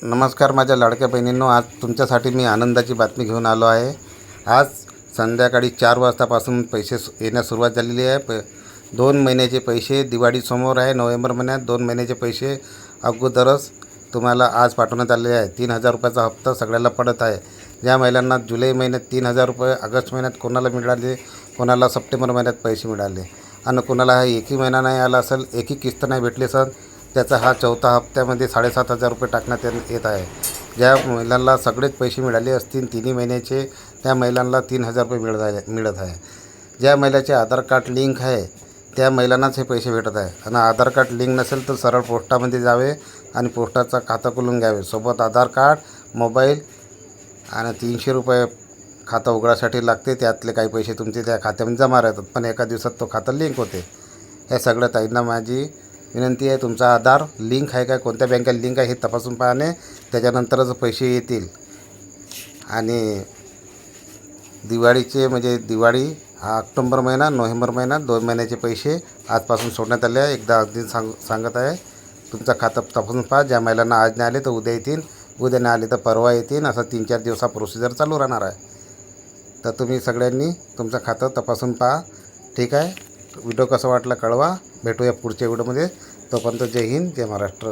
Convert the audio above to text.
नमस्कार माझ्या लाडक्या बहिणींनो, आज तुमच्यासाठी मी आनंदाची बातमी घेऊन आलो आहे। आज संध्याकाळी 4 वाजतापासून पैसे येण्यास सुरुवात झालेली आहे। 2 महिन्याचे पैसे दिवाळीसमोर आहे। नोव्हेंबर महिन्यात 2 महिन्याचे पैसे अगोदरच तुम्हाला आज पाठवण्यात आलेले आहे। 3,000 रुपयाचा हप्ता सगळ्याला पडत आहे। ज्या महिलांना जुलै महिन्यात 3,000 रुपये, ऑगस्ट महिन्यात कोणाला मिळाले, कोणाला सप्टेंबर महिन्यात पैसे मिळाले आणि कोणाला हा एकही महिना नाही आला असेल, एकही किस्त नाही भेटली असेल, त्याचा हा चौथा हप्त्यामध्ये 7,500 रुपये टाकण्यात येत आहे। ज्या महिलांना सगळेच पैसे मिळाले असतील तिन्ही महिन्याचे, त्या महिलांना 3,000 रुपये मिळत आहे। ज्या महिलाचे आधार कार्ड लिंक आहे त्या महिलांनाच हे पैसे भेटत आहे। आणि आधार कार्ड लिंक नसेल तर सरळ पोस्टामध्ये जावे आणि पोस्टाचं खातं खोलून घ्यावे। सोबत आधार कार्ड, मोबाईल आणि 300 रुपये खातं उघडासाठी लागते। त्यातले काही पैसे तुमचे त्या खात्यामध्ये जमा राहतात, पण एका दिवसात तो खातं लिंक होते। हे सगळं ताईंना माझी विनंती आहे, तुमचा आधार लिंक आहे का, कोणत्या बँकेला लिंक आहे हे तपासून पाहणे, त्याच्यानंतरच पैसे येतील। आणि दिवाळीचे म्हणजे दिवाळी हा ऑक्टोबर महिना, नोव्हेंबर महिना 2 महिन्याचे पैसे आजपासून सोडण्यात आले आहे। एकदा अगदी सांगत आहे, तुमचं खातं तपासून पहा। ज्या महिलांना आज नाही आले तर उद्या येतील, उद्या नाही आले तर परवा येतील, असं 3-4 दिवसा प्रोसिजर चालू राहणार आहे। तर तुम्ही सगळ्यांनी तुमचं खातं तपासून पहा, ठीक आहे। व्हिडिओ कसा वाटला कळवा। भेटूया पुढच्या व्हिडिओमध्ये। तोपर्यंत जय हिंद, जय महाराष्ट्र।